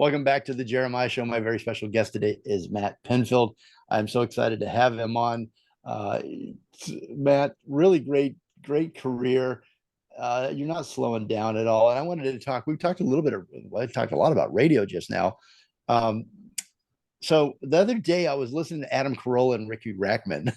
Welcome back to the Jeremiah Show. My very special guest today is Matt Pinfield. I'm so excited to have him on. Uh, Matt, really great career. You're not slowing down at all. And I wanted to talk. We talked a little bit. I talked a lot about radio just now. Um, so the other day I was listening to Adam Carolla and Ricky Rackman.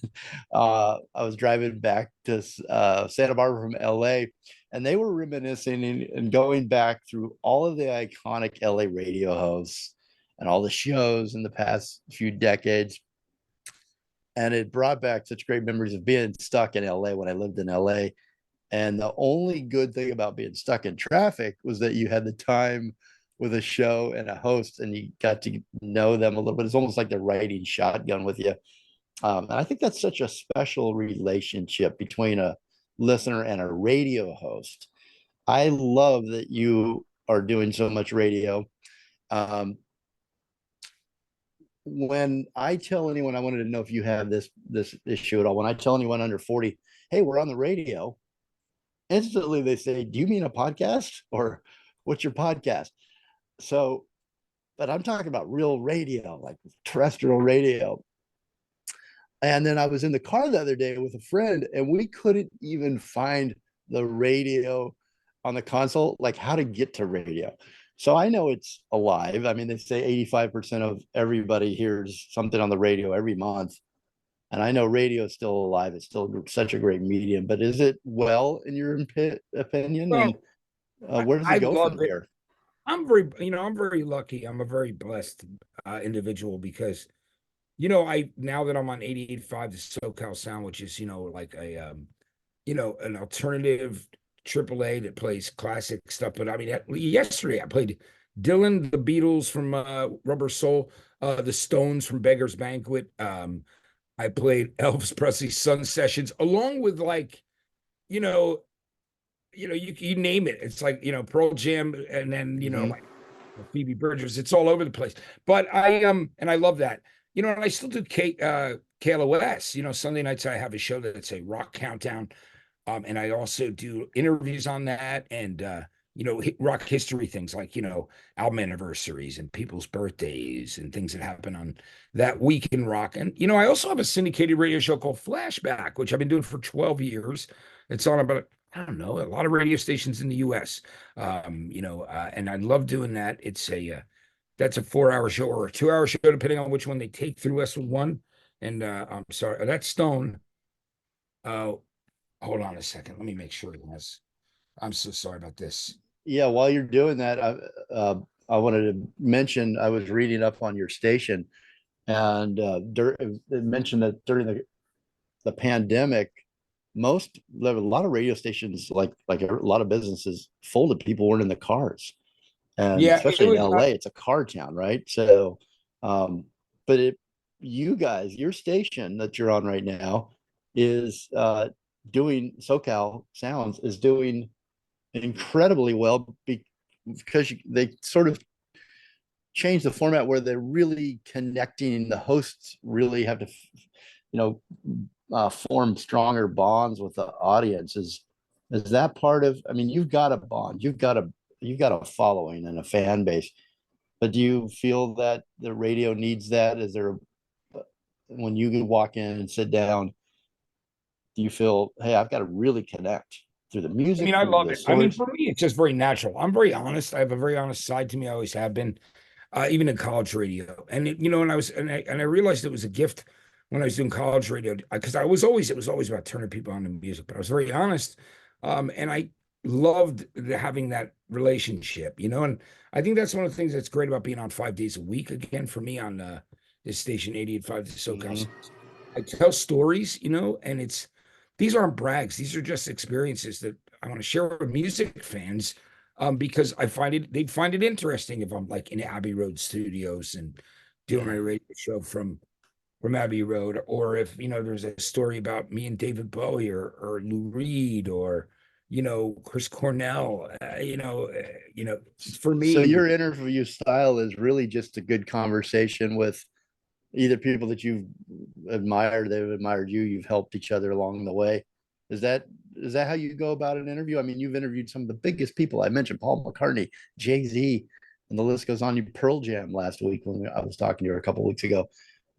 I was driving back to Santa Barbara from LA, and they were reminiscing and going back through all of the iconic LA radio hosts and all the shows in the past few decades. And it brought back such great memories of being stuck in LA when I lived in LA. And the only good thing about being stuck in traffic was that you had the time with a show and a host, and you got to know them a little bit. It's almost like they're riding shotgun with you. And I think that's such a special relationship between a listener and a radio host. I love that you are doing so much radio. Um, when I tell anyone, I wanted to know if you have this issue at all. When I tell anyone under 40, hey, we're on the radio, instantly they say, do you mean a podcast, or what's your podcast? So, but I'm talking about real radio, like terrestrial radio. And then I was in the car the other day with a friend, and we couldn't even find the radio on the console, like how to get to radio. So I know it's alive. I mean, they say 85% of everybody hears something on the radio every month. And I know radio is still alive. It's still such a great medium, but is it well, in your opinion? And Well, where does it I go from love it. here? I'm very lucky. I'm a very blessed individual because, I now that I'm on 88.5, the SoCal Sound, which is, like an alternative AAA that plays classic stuff. But I mean, yesterday I played Dylan, the Beatles from Rubber Soul, the Stones from Beggar's Banquet. I played Elvis Presley's Sun Sessions, along with you know, you name it. It's like, Pearl Jam, and then, Mm-hmm. like Phoebe Bridgers. It's all over the place. But and I love that. And I still do KLOS. Sunday nights I have a show that's a rock countdown. And I also do interviews on that, and rock history things like, album anniversaries and people's birthdays and things that happen on that week in rock. And I also have a syndicated radio show called Flashback, which I've been doing for 12 years. It's on about, I don't know, a lot of radio stations in the US. And I love doing that. It's that's a 4-hour show or a 2-hour show, depending on which one they take through us with one. And I'm sorry, that's Stone. Hold on a second. Let me make sure it has. I'm so sorry about this. Yeah, while you're doing that, I wanted to mention I was reading up on your station, and it mentioned that during the pandemic, a lot of radio stations, like a lot of businesses, folded. People weren't in the cars, and Yeah, it especially in was. LA, it's a car town, right? So, um, but you guys, your station that you're on right now is doing SoCal Sounds is doing incredibly well because they sort of changed the format where they're really connecting. The hosts really have to, form stronger bonds with the audience. Is that part of? I mean, you've got a bond, you've got a following and a fan base, but do you feel that the radio needs that? Is there, when you walk in and sit down, do you feel, hey, I've got to really connect through the I music, mean, I through love the it. I mean, stories? for me, it's just very natural. I'm very honest. I have a very honest side to me. I always have been, even in college radio. And and I realized it was a gift when I was doing college radio, because it was always about turning people on to music. But I was very honest, and I loved having that relationship. And I think that's one of the things that's great about being on 5 days a week again for me on this station 88.5 SoCal. Mhm. I tell stories, and these aren't brags. These are just experiences that I want to share with music fans, because they'd find it interesting if I'm like in Abbey Road studios and doing a radio show from Abbey Road, or if there's a story about me and David Bowie, or Lou Reed, or Chris Cornell. For So me, your interview style is really just a good conversation with either people that you've admired, they've admired you, you've helped each other along the way. Is that is that how you go about an interview? I mean, you've interviewed some of the biggest people. I mentioned Paul McCartney, Jay-Z. and the list goes on. You Pearl Jam last week when I was talking to you a couple weeks ago.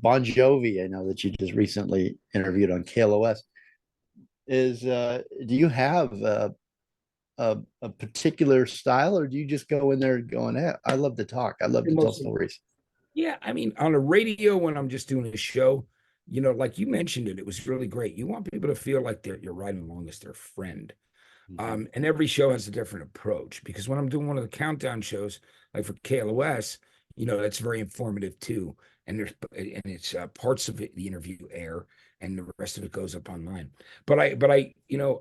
Bon Jovi, I know that you just recently interviewed on KLOS. Do you have a particular style, or do you just go in there going, I love to talk, I love to tell stories? Yeah, I mean, on the radio when I'm just doing a show, like you mentioned it was really great. You want people to feel like you're riding along as their friend. And every show has a different approach, because when I'm doing one of the countdown shows, like for KLOS, that's very informative too. And it's parts of it, the interview air, and the rest of it goes up online. But I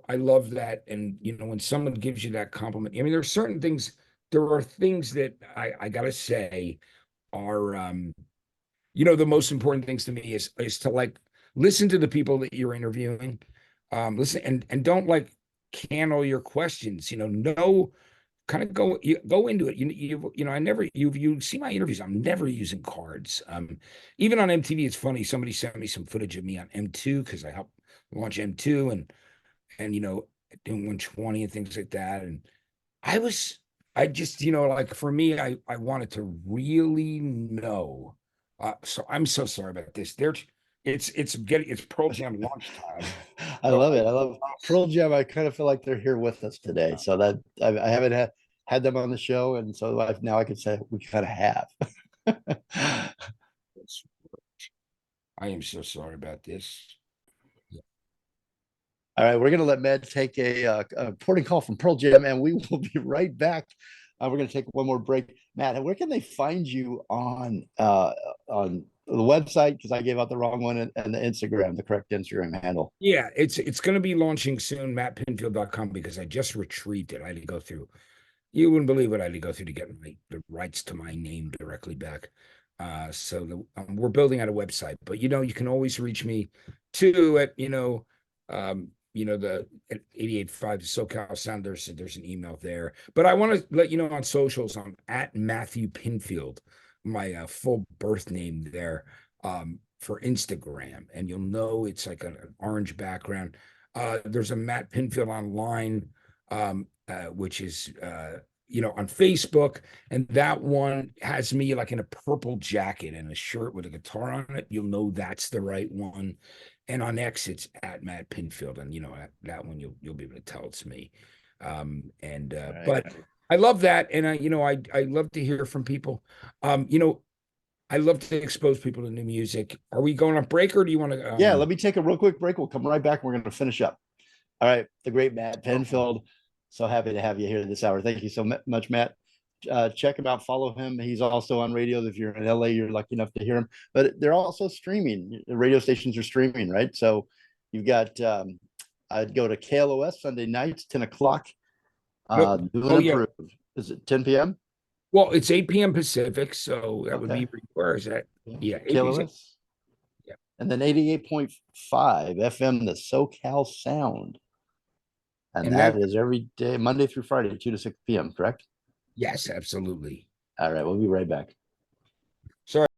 love that. And when someone gives you that compliment, I mean, there are things that I gotta say are the most important things to me is to like listen to the people that you're interviewing, listen and don't like can all your questions, know, kind of go into it. I never, you see my interviews, I'm never using cards. Even on MTV, it's funny, somebody sent me some footage of me on M2 because I helped launch M2 and doing 120 and things like that. And I just, like for me, I wanted to really know. So I'm so sorry about this. It's Pearl Jam launch time. I So love it. I love Pearl Jam. I kind of feel like they're here with us today. So that I haven't had them on the show, and so now I can say we kind of have. I am so sorry about this. All right, we're going to let Matt take a reporting call from Pearl Jam, and we will be right back. We're going to take one more break. Matt, where can they find you on the website? Because I gave out the wrong one, and the Instagram, the correct Instagram handle. Yeah, it's going to be launching soon, mattpinfield.com, because I just retrieved it. I had to go through. You wouldn't believe what I had to go through to get the rights to my name directly back. So we're building out a website, but you can always reach me too at the at 88.5 SoCal Sound. There's an email there, but I want to let you know on socials, I'm at Matthew Pinfield, my full birth name there, for Instagram, and you'll know it's like an orange background. There's a Matt Pinfield online, which is on Facebook, and that one has me like in a purple jacket and a shirt with a guitar on it. You'll know that's the right one. And on X, it's at Matt Pinfield, and that one you'll be able to tell it's me. Right. But I love that, and I love to hear from people. I love to expose people to new music. Are we going on break, or do you want to? Yeah, let me take a real quick break. We'll come right back. We're going to finish up. All right, the great Matt Pinfield. So happy to have you here this hour. Thank you so much, Matt. Check him out, follow him. He's also on radios. If you're in LA, you're lucky enough to hear him. But they're also streaming. The radio stations are streaming, right? So you've got, I'd go to KLOS Sunday nights, 10 o'clock. Nope. Yeah. Is it 10 p.m.? Well, it's 8 p.m. Pacific, so that would be, where is that? Yeah, KLOS. Yeah. And then 88.5 FM, the SoCal Sound. And that is every day, Monday through Friday, 2 to 6 p.m., correct? Yes, absolutely. All right, we'll be right back. Sorry.